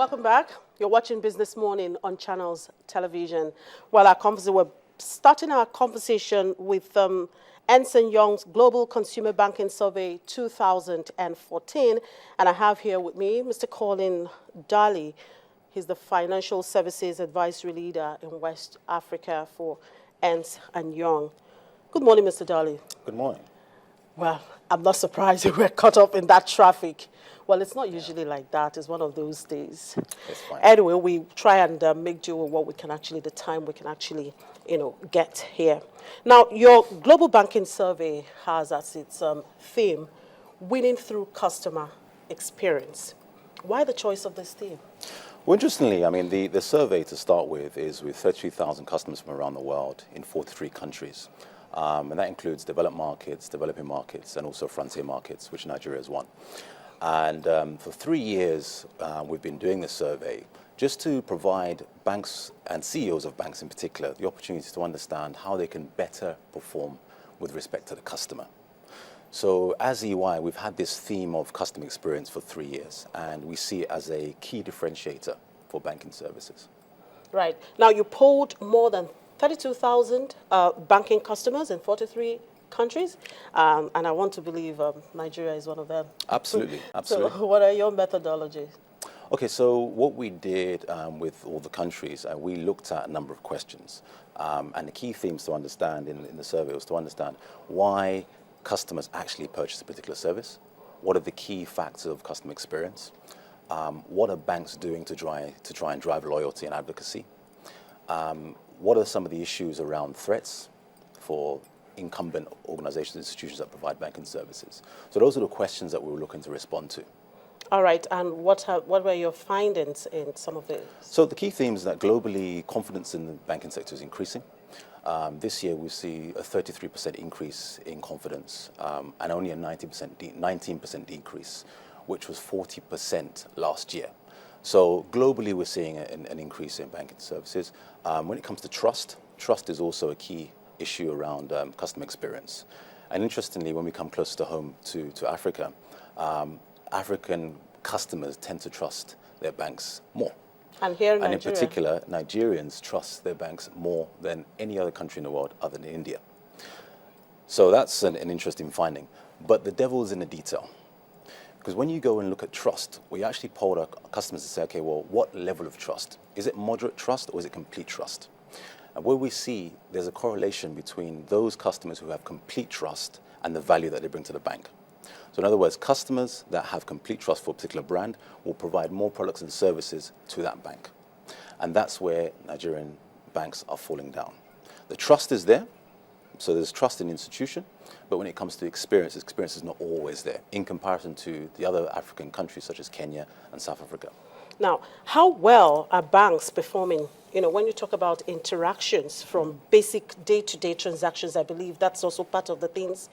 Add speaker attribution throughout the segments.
Speaker 1: Welcome back. You're watching Business Morning on Channels Television. Well, we're starting our conversation with Ernst & Young's Global Consumer Banking Survey 2014. And I have here with me Mr. Colin Daly. He's the Financial Services Advisory Leader in West Africa for Ernst & Young. Good morning, Mr. Daly.
Speaker 2: Good morning.
Speaker 1: Well, I'm not surprised we're caught up in that traffic. Well, it's not usually like that. It's one of those days.
Speaker 2: It's fine.
Speaker 1: Anyway, we try and make do with what we can actually, the time we can actually, get here. Now, your Global Banking Survey has as its theme, winning through customer experience. Why the choice of this theme?
Speaker 2: Well, interestingly, I mean, the survey to start with is with 33,000 customers from around the world in 43 countries. And that includes developed markets, developing markets, and also frontier markets, which Nigeria is one. And for 3 years, we've been doing this survey just to provide banks and CEOs of banks in particular the opportunity to understand how they can better perform with respect to the customer. So as EY, we've had this theme of customer experience for 3 years, and we see it as a key differentiator for banking services.
Speaker 1: Right. Now, you polled more than 32,000 banking customers in 43 countries, and I want to believe Nigeria is one of them.
Speaker 2: Absolutely, absolutely.
Speaker 1: So what are your methodologies?
Speaker 2: Okay, so what we did with all the countries, we looked at a number of questions. And the key themes to understand in the survey was to understand why customers actually purchase a particular service, what are the key factors of customer experience, what are banks doing to try and drive loyalty and advocacy, what are some of the issues around threats for incumbent organizations and institutions that provide banking services. So those are the questions that we were looking to respond to.
Speaker 1: All right, and what were your findings in some of these?
Speaker 2: So the key themes that globally confidence in the banking sector is increasing. This year we see a 33% increase in confidence and only a 19% decrease, which was 40% last year. So globally we're seeing an increase in banking services. When it comes to trust is also a key issue around customer experience. And interestingly, when we come closer to home to Africa, African customers tend to trust their banks more.
Speaker 1: And here in Nigeria?
Speaker 2: And in particular, Nigerians trust their banks more than any other country in the world other than India. So that's an interesting finding. But the devil is in the detail. Because when you go and look at trust, we actually polled our customers to say, okay, well, what level of trust? Is it moderate trust or is it complete trust? And where we see there's a correlation between those customers who have complete trust and the value that they bring to the bank. So in other words, customers that have complete trust for a particular brand will provide more products and services to that bank. And that's where Nigerian banks are falling down. The trust is there, so there's trust in the institution, but when it comes to experience is not always there in comparison to the other African countries such as Kenya and South Africa. Now,
Speaker 1: how well are banks performing? When you talk about interactions from basic day-to-day transactions, I believe that's also part of the things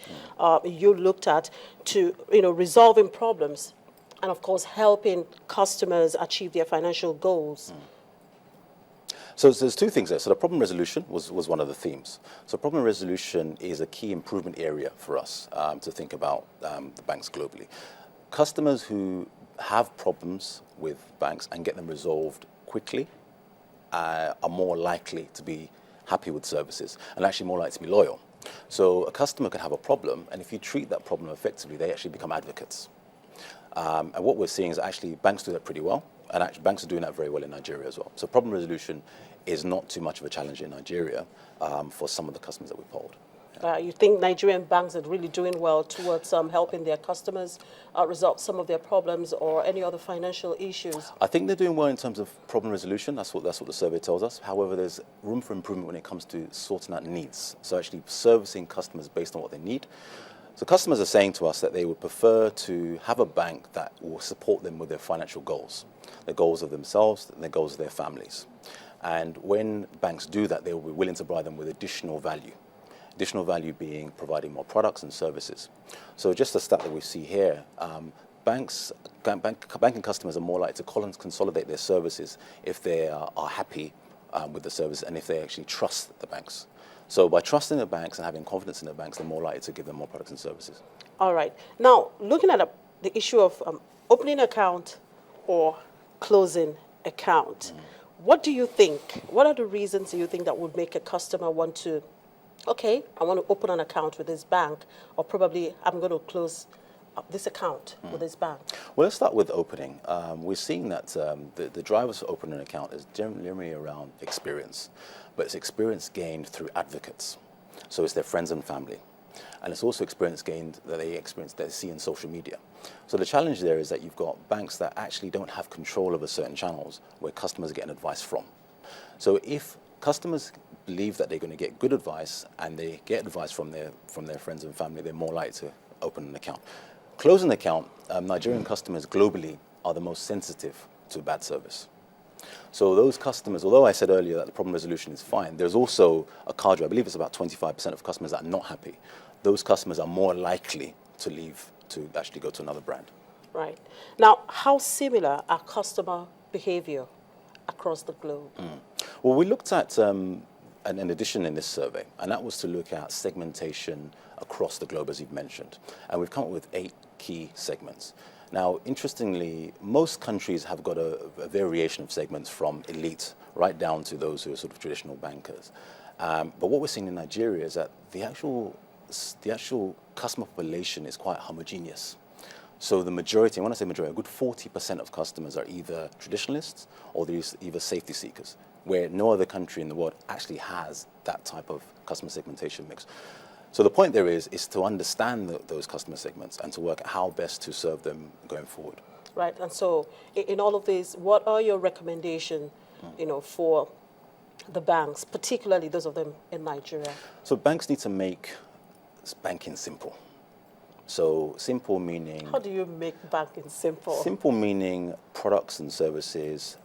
Speaker 1: you looked at to, resolving problems and, of course, helping customers achieve their financial goals.
Speaker 2: So there's two things there. So the problem resolution was one of the themes. So problem resolution is a key improvement area for us to think about the banks globally. Customers who have problems with banks and get them resolved quickly are more likely to be happy with services and actually more likely to be loyal. So a customer can have a problem, and if you treat that problem effectively, they actually become advocates. And what we're seeing is actually banks do that pretty well, and actually banks are doing that very well in Nigeria as well. So problem resolution is not too much of a challenge in Nigeria for some of the customers that we polled.
Speaker 1: You think Nigerian banks are really doing well towards helping their customers resolve some of their problems or any other financial issues?
Speaker 2: I think they're doing well in terms of problem resolution. That's what the survey tells us. However, there's room for improvement when it comes to sorting out needs. So actually servicing customers based on what they need. So customers are saying to us that they would prefer to have a bank that will support them with their financial goals, the goals of themselves and the goals of their families. And when banks do that, they will be willing to provide them with additional value. Additional value being providing more products and services. So just a stat that we see here, banking customers are more likely to consolidate their services if they are happy with the service and if they actually trust the banks. So by trusting the banks and having confidence in the banks, they're more likely to give them more products and services.
Speaker 1: All right. Now, looking at the issue of opening an account or closing account. What do you think? What are the reasons do you think that would make a customer want to, okay, I want to open an account with this bank, or probably I'm going to close this account with this bank?
Speaker 2: Well, let's start with opening. We're seeing that the drivers for opening an account is generally around experience, but it's experience gained through advocates. So it's their friends and family. And it's also experience gained that they see in social media. So the challenge there is that you've got banks that actually don't have control over certain channels where customers are getting advice from. So if customers believe that they're going to get good advice and they get advice from their friends and family, they're more likely to open an account. Closing an account, Nigerian customers globally are the most sensitive to bad service. So those customers, although I said earlier that the problem resolution is fine, there's also a card, I believe it's about 25% of customers that are not happy. Those customers are more likely to leave, to actually go to another brand.
Speaker 1: Right. Now, how similar are customer behavior across the globe?
Speaker 2: Well, we looked at an addition in this survey, and that was to look at segmentation across the globe, as you've mentioned. And we've come up with 8 key segments. Now, interestingly, most countries have got a variation of segments from elite right down to those who are sort of traditional bankers. But what we're seeing in Nigeria is that the actual customer population is quite homogeneous. So the majority, and when I say majority, a good 40% of customers are either traditionalists or they're either safety seekers, where no other country in the world actually has that type of customer segmentation mix. So the point there is to understand those customer segments and to work out how best to serve them going forward.
Speaker 1: Right. And so in all of this, what are your recommendations, for the banks, particularly those of them in Nigeria?
Speaker 2: So banks need to make banking simple. So simple meaning...
Speaker 1: How do you make banking simple?
Speaker 2: Simple meaning products and services,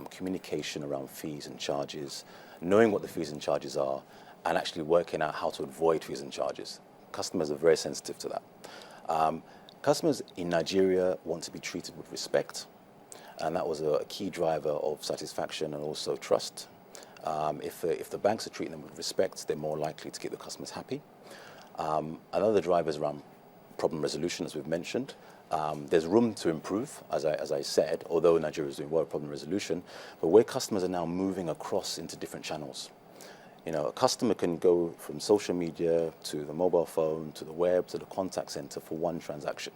Speaker 2: communication around fees and charges, knowing what the fees and charges are, and actually working out how to avoid fees and charges. Customers are very sensitive to that. Customers in Nigeria want to be treated with respect, and that was a key driver of satisfaction and also trust. If the banks are treating them with respect, they're more likely to keep the customers happy. Another driver is around problem resolution, as we've mentioned. There's room to improve, as I said, although Nigeria is doing well with problem resolution, but where customers are now moving across into different channels. A customer can go from social media to the mobile phone, to the web, to the contact center for one transaction.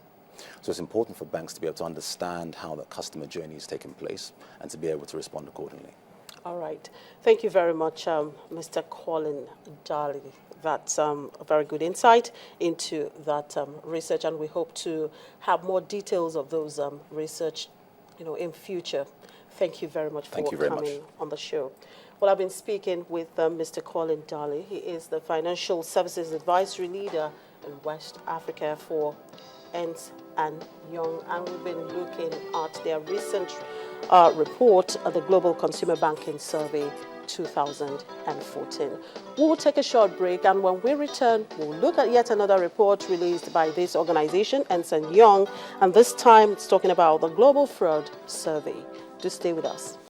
Speaker 2: So it's important for banks to be able to understand how that customer journey is taking place and to be able to respond accordingly.
Speaker 1: All right. Thank you very much, Mr. Colin Daly. That's a very good insight into that research, and we hope to have more details of those research, in future. Thank you very much for coming on the show. Well, I've been speaking with Mr. Colin Daly. He is the Financial Services Advisory Leader in West Africa for Ernst & Young, and we've been looking at their recent report, the Global Consumer Banking Survey 2014. We will take a short break, and when we return, we'll look at yet another report released by this organization, Ernst & Young, and this time it's talking about the Global Fraud Survey. Do stay with us.